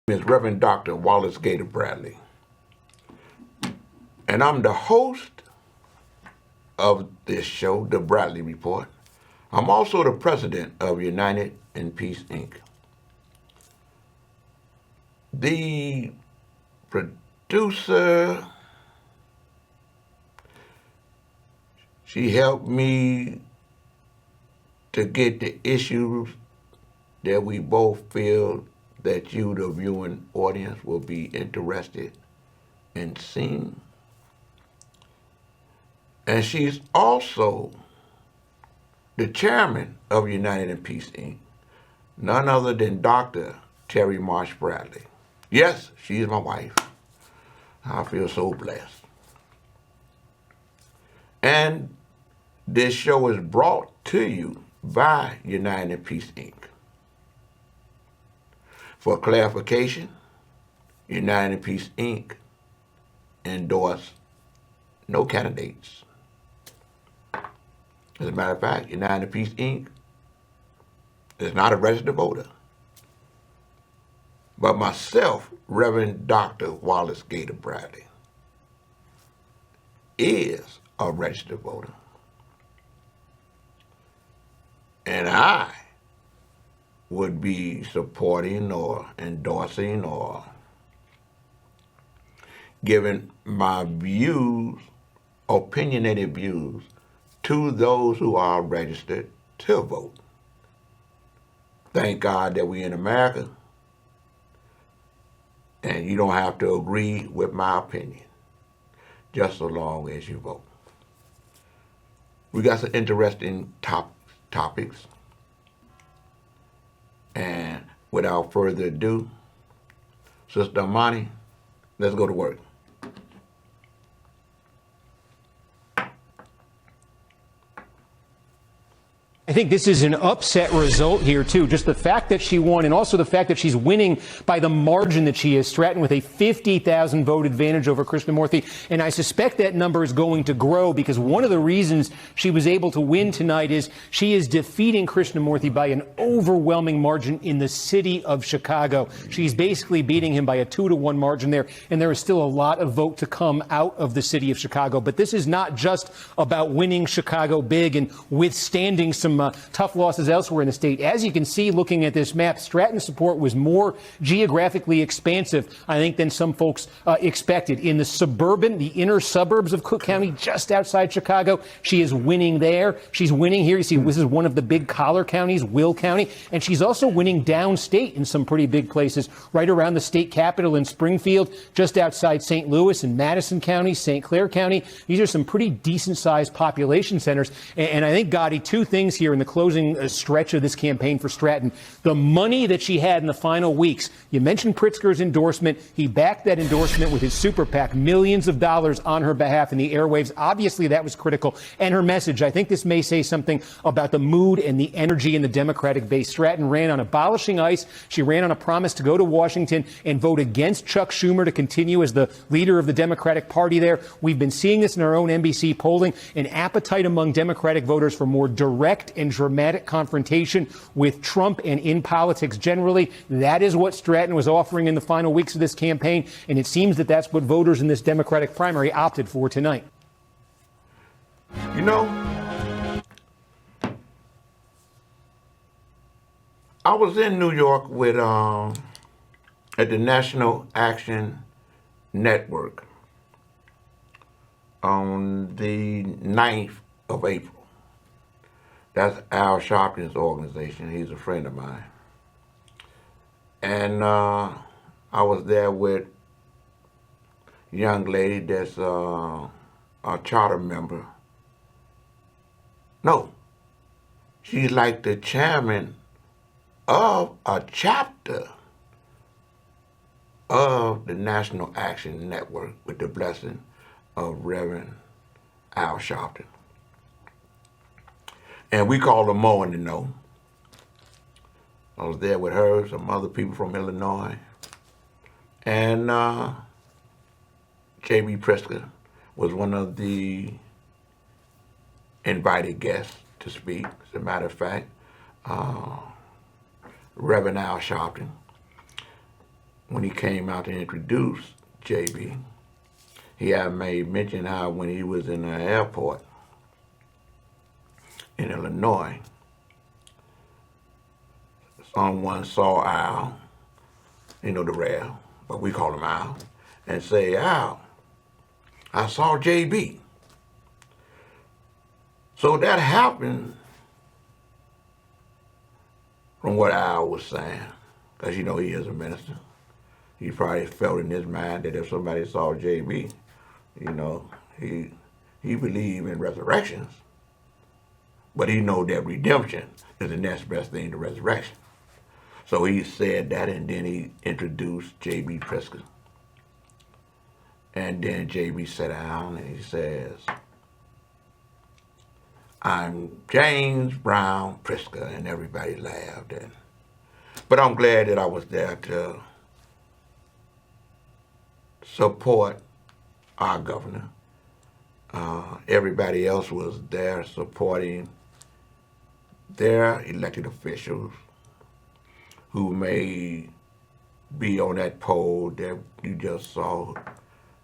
Is Reverend Dr. Wallace Bradley, and I'm the host of this show, The Bradley Report. I'm also the president of United in Peace, Inc. The producer, she helped me to get the issues that we both feel that you, the viewing audience, will be interested in seeing. And she's also the chairman of United in Peace, Inc., none other than Dr. Terry Marsh Bradley. Yes, she's my wife. I feel so blessed. And this show is brought to you by United in Peace, Inc. For clarification, United in Peace, Inc. endorse no candidates. As a matter of fact, United in Peace, Inc. is not a registered voter. But myself, Reverend Dr. Wallace Bradley, is a registered voter. And I would be supporting or endorsing or giving my views, opinionated views, to those who are registered to vote. Thank God that we're in America, and you don't have to agree with my opinion, just so long as you vote. We got some interesting topics. And without further ado, Sister Amani, let's go to work. I think this is an upset result here, too. Just the fact that she won, and also the fact that she's winning by the margin that she is. Stratton with a 50,000 vote advantage over Krishnamurthy. And I suspect that number is going to grow, because one of the reasons she was able to win tonight is she is defeating Krishnamurthy by an overwhelming margin in the city of Chicago. She's basically beating him by a 2-to-1 margin there. And there is still a lot of vote to come out of the city of Chicago. But this is not just about winning Chicago big and withstanding some tough losses elsewhere in the state. As you can see, looking at this map, Stratton's support was more geographically expansive, I think, than some folks expected. In the inner suburbs of Cook County, just outside Chicago, she is winning there. She's winning here. You see, this is one of the big collar counties, Will County, and she's also winning downstate in some pretty big places, right around the state capitol in Springfield, just outside St. Louis in Madison County, St. Clair County. These are some pretty decent-sized population centers. And I think, Gotti, two things here in the closing stretch of this campaign for Stratton. The money that she had in the final weeks. You mentioned Pritzker's endorsement. He backed that endorsement with his super PAC, millions of dollars on her behalf in the airwaves. Obviously, that was critical. And her message, I think this may say something about the mood and the energy in the Democratic base. Stratton ran on abolishing ICE. She ran on a promise to go to Washington and vote against Chuck Schumer to continue as the leader of the Democratic Party there. We've been seeing this in our own NBC polling, an appetite among Democratic voters for more direct and dramatic confrontation with Trump and in politics generally. That is what Stratton was offering in the final weeks of this campaign, and it seems that that's what voters in this Democratic primary opted for tonight. You know, I was in New York with at the National Action Network on the 9th of April. That's Al Sharpton's organization. He's a friend of mine. And I was there with a young lady that's a charter member. No, she's like the chairman of a chapter of the National Action Network with the blessing of Reverend Al Sharpton. And we call her Mo in the Know. I was there with her, some other people from Illinois, and J.B. Pritzker was one of the invited guests to speak. As a matter of fact, Reverend Al Sharpton, when he came out to introduce J.B., he had made mention how when he was in the airport in Illinois, someone saw Al, the rail, but we call him Al, and say, Al, I saw J.B. So that happened from what Al was saying, because he is a minister. He probably felt in his mind that if somebody saw J.B., he believed in resurrections, but he know that redemption is the next best thing to resurrection. So he said that, and then he introduced J.B. Pritzker. And then J.B. sat down and he says, I'm James Brown Pritzker, and everybody laughed. But I'm glad that I was there to support our governor. Everybody else was there supporting their elected officials who may be on that poll that you just saw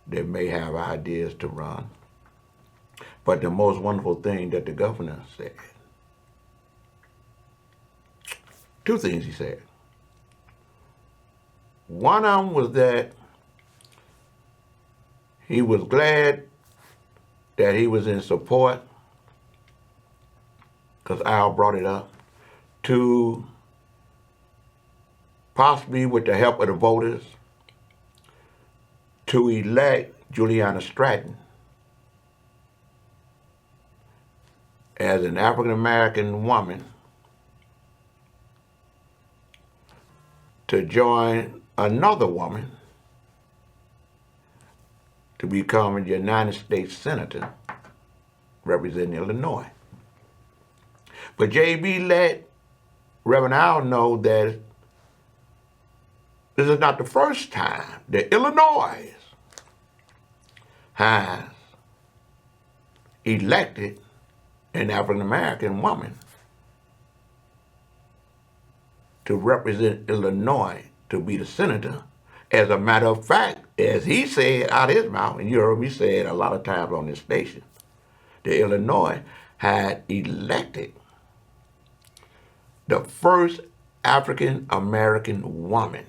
that may have ideas to run. But the most wonderful thing that the governor said, two things he said. One of them was that he was glad that he was in support, because Al brought it up, to possibly with the help of the voters, to elect Juliana Stratton as an African-American woman to join another woman to become a United States Senator representing Illinois. But J.B. let Reverend Al know that this is not the first time that Illinois has elected an African-American woman to represent Illinois to be the senator. As a matter of fact, as he said out of his mouth, and you heard me say it a lot of times on this station, that Illinois had elected the first African-American woman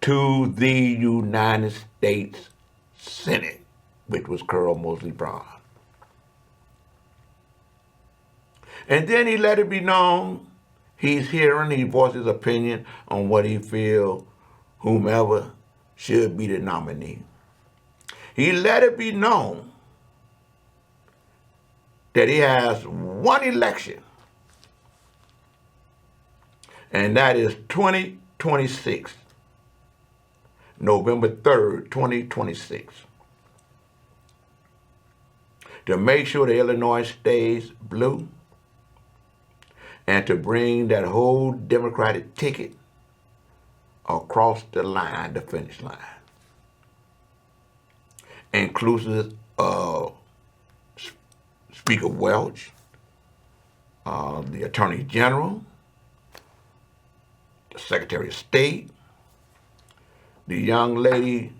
to the United States Senate, which was Carol Moseley Braun. And then he let it be known he's hearing, he voiced his opinion on what he feels whomever should be the nominee. He let it be known that he has one election, and that is 2026, November 3rd, 2026, to make sure that Illinois stays blue and to bring that whole Democratic ticket across the line, the finish line, inclusive of Speaker Welch, the Attorney General, the Secretary of State, the young lady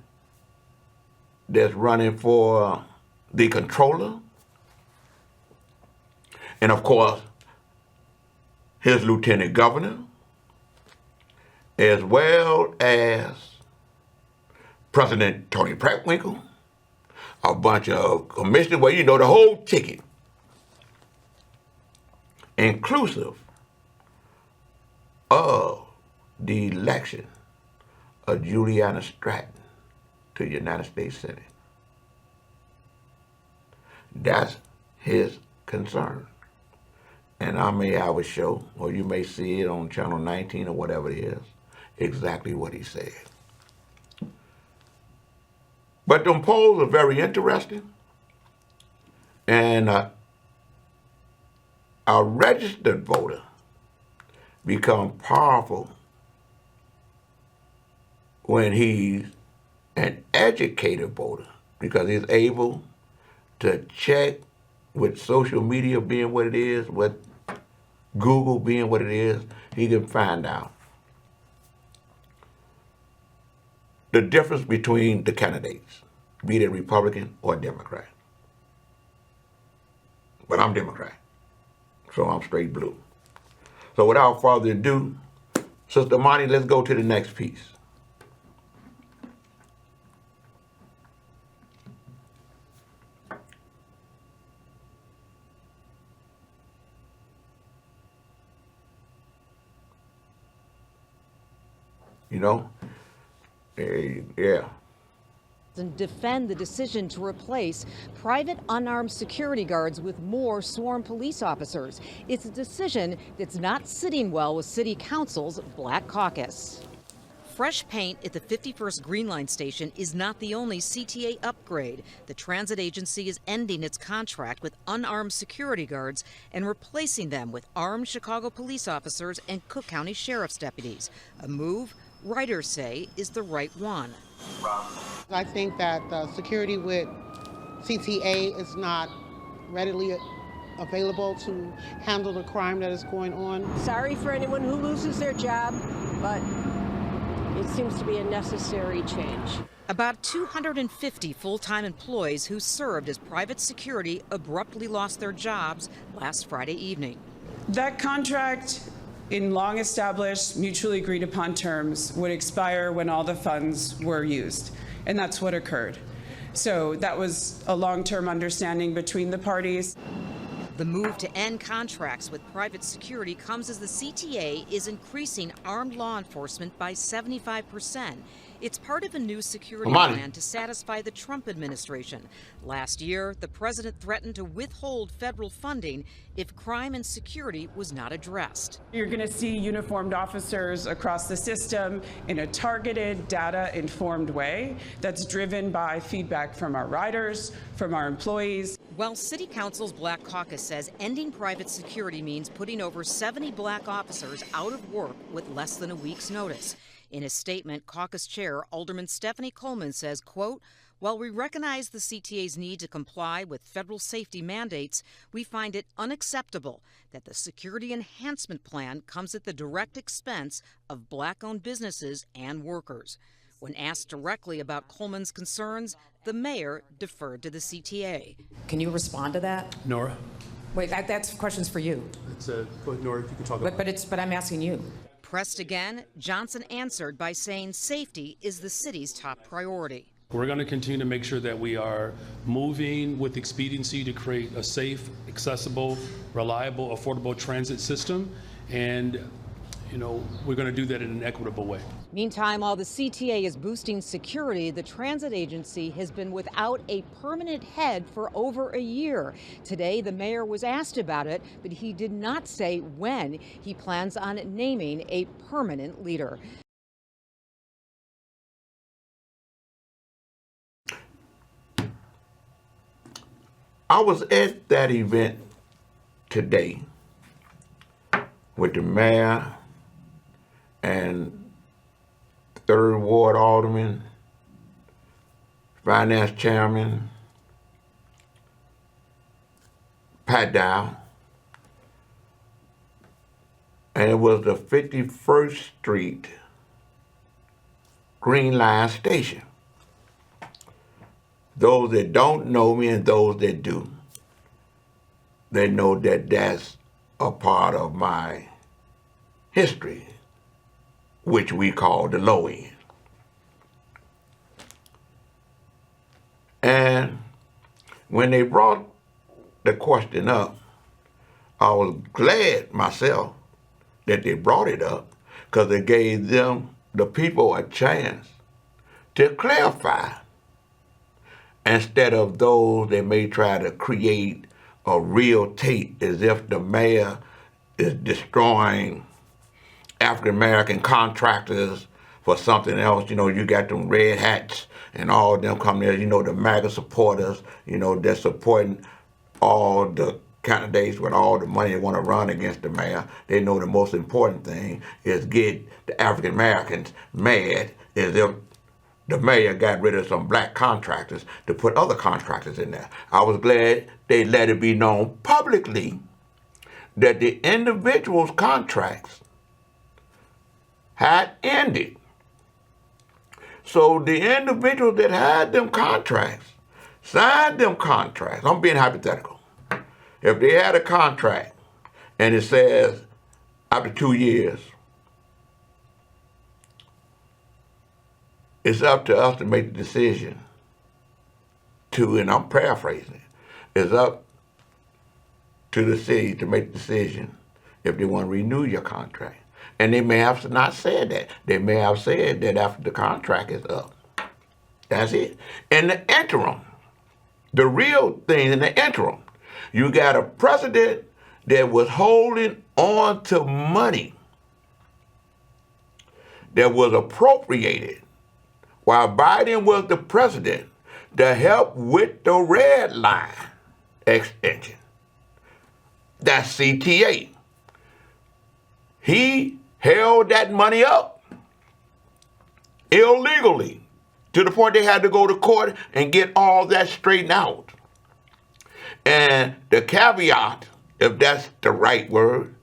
that's running for the Comptroller, and of course, his Lieutenant Governor, as well as President Tony Prattwinkle, a bunch of commissioners, the whole ticket, inclusive of the election of Juliana Stratton to the United States Senate. That's his concern. And I may have a show, or you may see it on Channel 19 or whatever it is, exactly what he said. But them polls are very interesting. And a registered voter become powerful when he's an educated voter, because he's able to check with social media being what it is, with Google being what it is, he can find out the difference between the candidates, be they Republican or Democrat. But I'm Democrat, so I'm straight blue. So without further ado, Sister Monty, let's go to the next piece. You know? Yeah. And defend the decision to replace private unarmed security guards with more sworn police officers. It's a decision that's not sitting well with City Council's Black Caucus. Fresh paint at the 51st Green Line station is not the only CTA upgrade. The transit agency is ending its contract with unarmed security guards and replacing them with armed Chicago police officers and Cook County Sheriff's deputies. A move writers say is the right one. I think that security with CTA is not readily available to handle the crime that is going on. Sorry for anyone who loses their job, but it seems to be a necessary change. About 250 full-time employees who served as private security abruptly lost their jobs last Friday evening. That contract, in long-established, mutually agreed-upon terms, would expire when all the funds were used, and that's what occurred. So that was a long-term understanding between the parties. The move to end contracts with private security comes as the CTA is increasing armed law enforcement by 75%. It's part of a new security plan to satisfy the Trump administration. Last year, the president threatened to withhold federal funding if crime and security was not addressed. You're going to see uniformed officers across the system in a targeted, data-informed way that's driven by feedback from our riders, from our employees. While City Council's Black Caucus says ending private security means putting over 70 black officers out of work with less than a week's notice. In a statement, caucus chair Alderman Stephanie Coleman says, quote, "While we recognize the CTA's need to comply with federal safety mandates, we find it unacceptable that the security enhancement plan comes at the direct expense of black-owned businesses and workers." When asked directly about Coleman's concerns, the mayor deferred to the CTA. Can you respond to that? Nora? Wait, that's questions for you. Nora, if you can talk about But I'm asking you. Pressed again, Johnson answered by saying safety is the city's top priority. We're going to continue to make sure that we are moving with expediency to create a safe, accessible, reliable, affordable transit system. And, we're going to do that in an equitable way. Meantime, while the CTA is boosting security, the transit agency has been without a permanent head for over a year. Today, the mayor was asked about it, but he did not say when he plans on naming a permanent leader. I was at that event today with the mayor and 3rd Ward Alderman, Finance Chairman, Pat Dow, and it was the 51st Street Green Line Station. Those that don't know me and those that do, they know that that's a part of my history, which we call the low end. And when they brought the question up, I was glad myself that they brought it up, because it gave them, the people, a chance to clarify, instead of those that may try to create a real tape as if the mayor is destroying African-American contractors for something else. You got them red hats and all of them coming there, the MAGA supporters, they're supporting all the candidates with all the money want to run against the mayor. They know the most important thing is get the African Americans mad is if the mayor got rid of some black contractors to put other contractors in there. I was glad they let it be known publicly that the individuals' contracts had ended. So the individuals that had them contracts, signed them contracts, I'm being hypothetical. If they had a contract and it says after 2 years, it's up to us to make the decision to, and I'm paraphrasing, it's up to the city to make the decision if they want to renew your contract. And they may have not said that. They may have said that after the contract is up. That's it. In the interim, the real thing in the interim, you got a president that was holding on to money that was appropriated while Biden was the president to help with the red line extension. That's CTA. He held that money up illegally to the point they had to go to court and get all that straightened out. And the caveat, if that's the right word,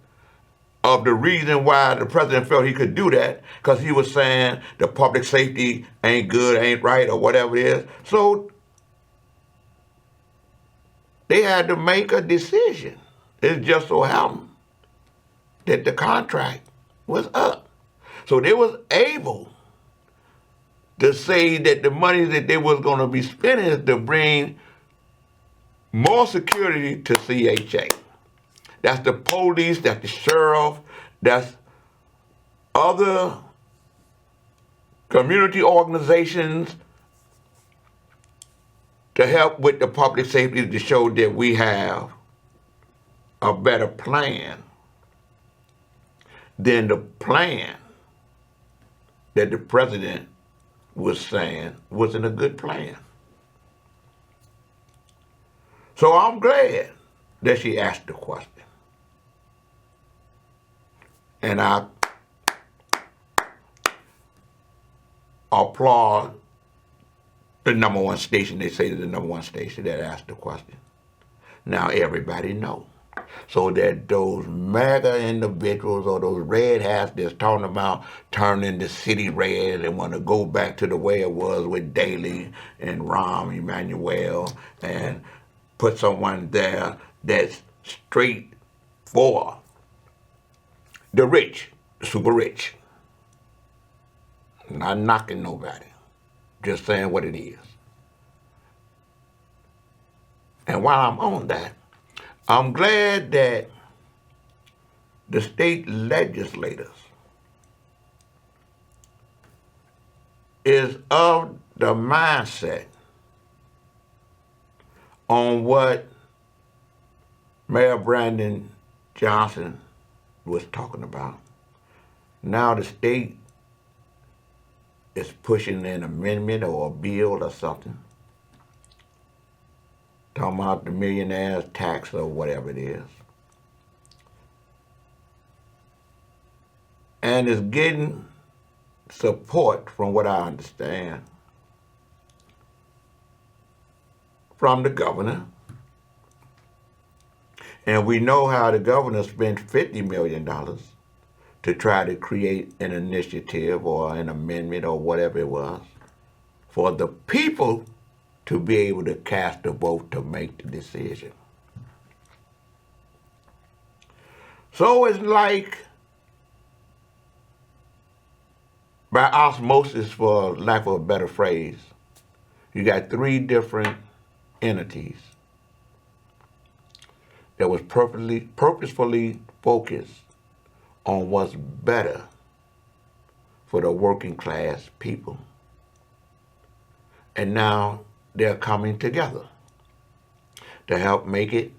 of the reason why the president felt he could do that, because he was saying the public safety ain't good, ain't right, or whatever it is. So they had to make a decision. It just so happened that the contract was up. So they was able to say that the money that they was going to be spending is to bring more security to CHA. That's the police, that's the sheriff, that's other community organizations to help with the public safety to show that we have a better plan than the plan that the president was saying wasn't a good plan. So I'm glad that she asked the question. And I applaud the number one station. They say the number one station that asked the question. Now everybody knows. So that those MAGA individuals or those red hats that's talking about turning the city red and want to go back to the way it was with Daley and Rahm Emanuel and put someone there that's straight for the rich, the super rich. Not knocking nobody, just saying what it is. And while I'm on that, I'm glad that the state legislators is of the mindset on what Mayor Brandon Johnson was talking about. Now the state is pushing an amendment or a bill or something, talking about the millionaire's tax or whatever it is. And it's getting support, from what I understand, from the governor. And we know how the governor spent $50 million to try to create an initiative or an amendment or whatever it was for the people to be able to cast a vote to make the decision. So it's like, by osmosis, for lack of a better phrase, you got three different entities that was purposefully focused on what's better for the working class people. And now they're coming together to help make it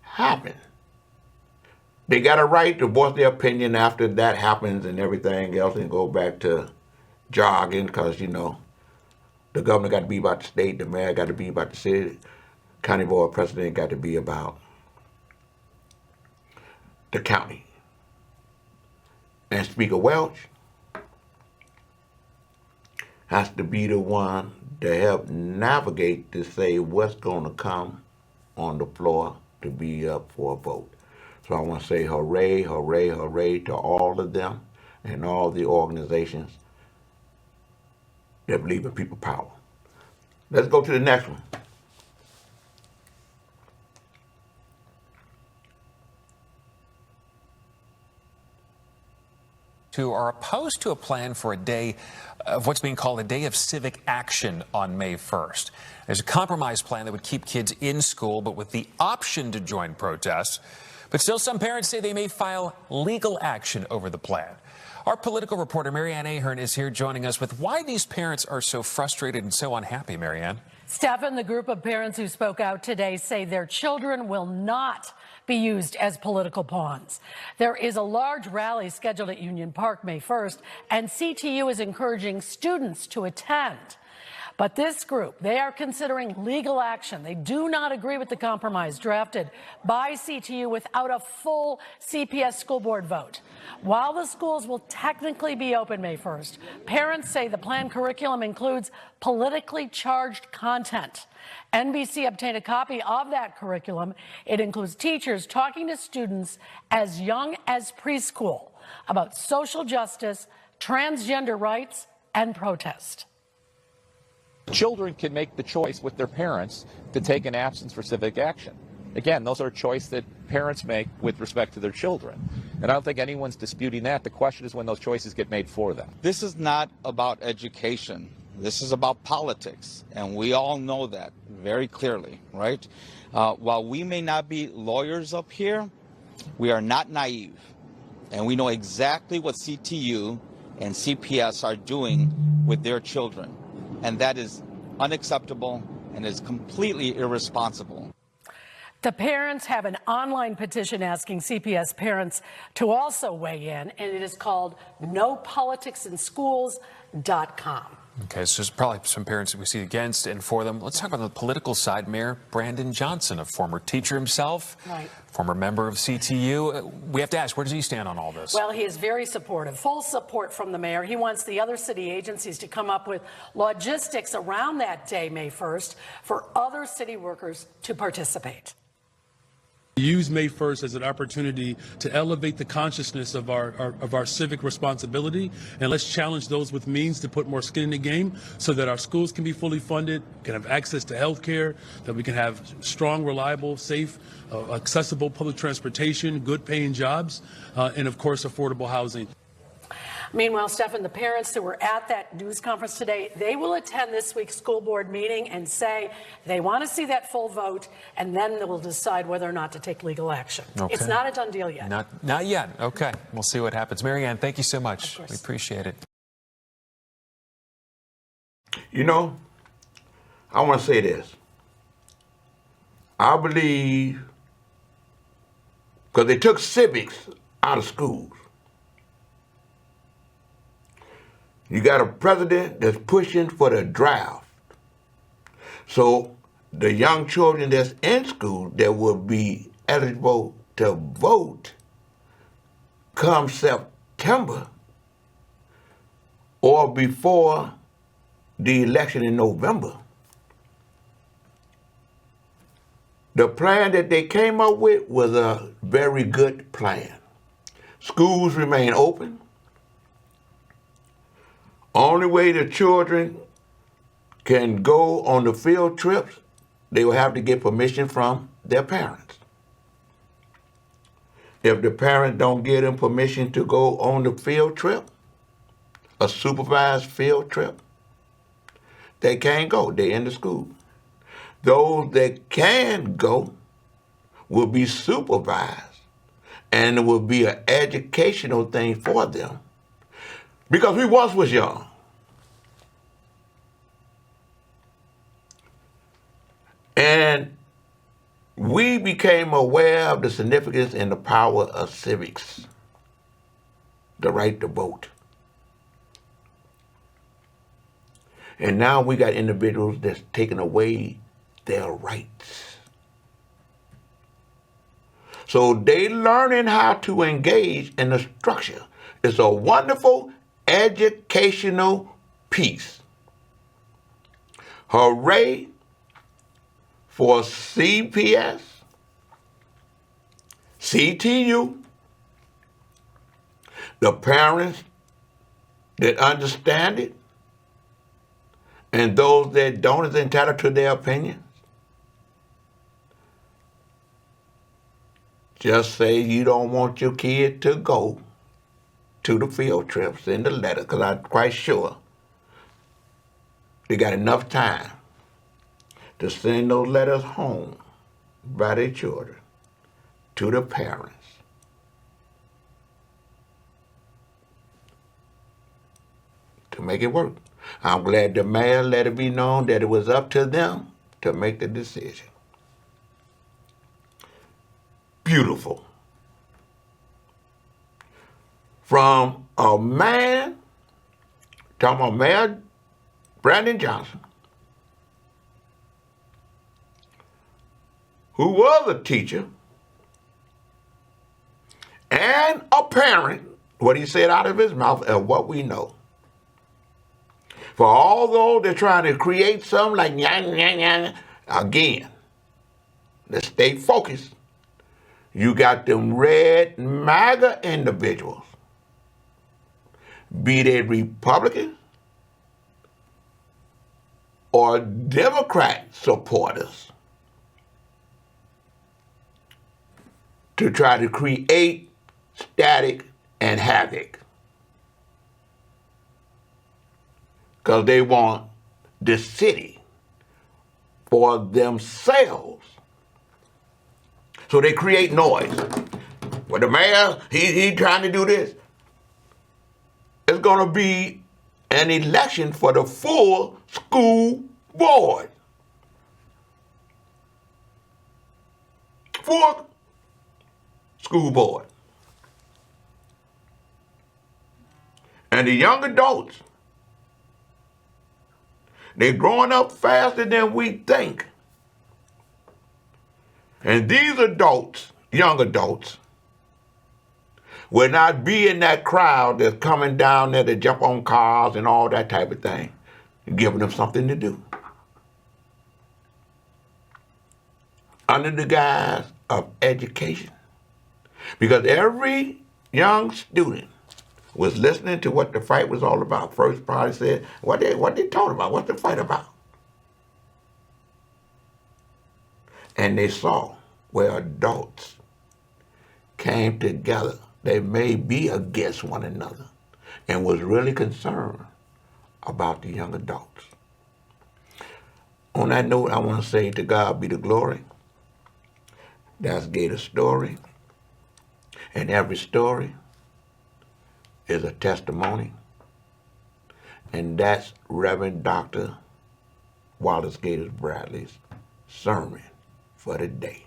happen. They got a right to voice their opinion after that happens and everything else and go back to jogging, because, you know, the governor got to be about the state, the mayor got to be about the city, county board president got to be about the county. And Speaker Welch has to be the one to help navigate to say what's going to come on the floor to be up for a vote. So I want to say hooray, hooray, hooray to all of them and all the organizations that believe in people power. Let's go to the next one. Who are opposed to a plan for a day of what's being called a day of civic action on May 1st. There's a compromise plan that would keep kids in school, but with the option to join protests. But still, some parents say they may file legal action over the plan. Our political reporter, Marianne Ahern, is here joining us with why these parents are so frustrated and so unhappy, Marianne. Stephan, the group of parents who spoke out today say their children will not be used as political pawns. There is a large rally scheduled at Union Park May 1st, and CTU is encouraging students to attend. But this group, they are considering legal action. They do not agree with the compromise drafted by CTU without a full CPS school board vote. While the schools will technically be open May 1st, parents say the planned curriculum includes politically charged content. NBC obtained a copy of that curriculum. It includes teachers talking to students as young as preschool about social justice, transgender rights, and protest. Children can make the choice with their parents to take an absence for civic action. Again, those are a choice that parents make with respect to their children. And I don't think anyone's disputing that. The question is when those choices get made for them. This is not about education. This is about politics. And we all know that very clearly, right? While we may not be lawyers up here, we are not naive. And we know exactly what CTU and CPS are doing with their children. And that is unacceptable and is completely irresponsible. The parents have an online petition asking CPS parents to also weigh in, and it is called nopoliticsinschools.com. Okay, so there's probably some parents that we see against and for them. Let's talk about the political side. Mayor Brandon Johnson, a former teacher himself, right, former member of CTU. We have to ask, where does he stand on all this? Well, he is very supportive, full support from the mayor. He wants the other city agencies to come up with logistics around that day, May 1st, for other city workers to participate. Use May 1st as an opportunity to elevate the consciousness of our civic responsibility, and let's challenge those with means to put more skin in the game so that our schools can be fully funded, can have access to health care, that we can have strong, reliable, safe, accessible public transportation, good paying jobs, and of course affordable housing. Meanwhile, Stephan, the parents who were at that news conference today, they will attend this week's school board meeting and say they want to see that full vote, and then they will decide whether or not to take legal action. Okay. It's not a done deal yet. Not yet. Okay. We'll see what happens. Marianne, thank you so much. We appreciate it. You know, I want to say this. I believe, because they took civics out of schools. You got a president that's pushing for the draft. So the young children that's in school that will be eligible to vote come September or before the election in November. The plan that they came up with was a very good plan. Schools remain open. Only way the children can go on the field trips, they will have to get permission from their parents. If the parents don't give them permission to go on the field trip, a supervised field trip, they can't go. They're in the school. Those that can go will be supervised, and it will be an educational thing for them. Because we once was young. And we became aware of the significance and the power of civics, the right to vote. And now we got individuals that's taking away their rights. So they learning how to engage in the structure. It's a wonderful educational piece. Hooray for CPS, CTU, the parents that understand it, and those that don't is entitled to their opinions. Just say you don't want your kid to go to the field trips, send a letter, because I'm quite sure they got enough time to send those letters home by their children to the parents. To make it work. I'm glad the mayor let it be known that it was up to them to make the decision. Beautiful. From a man, talking about Mayor Brandon Johnson, who was a teacher and a parent, what he said out of his mouth and what we know. For all those that trying to create something like again, let's stay focused. You got them red MAGA individuals, be they Republicans or Democrat supporters, to try to create static and havoc. Because they want the city for themselves. So they create noise. Well, the mayor, he trying to do this. It's going to be an election for the full school board. Full school board. And the young adults, they're growing up faster than we think. And these adults, young adults, will not be in that crowd that's coming down there to jump on cars and all that type of thing, giving them something to do. Under the guise of education. Because every young student was listening to what the fight was all about. First party said, what they talking about? What's the fight about? And they saw where adults came together. They may be against one another and was really concerned about the young adults. On that note, I want to say to God be the glory. That's Gator's story. And every story is a testimony. And that's Reverend Dr. Wallace Bradley's sermon for the day.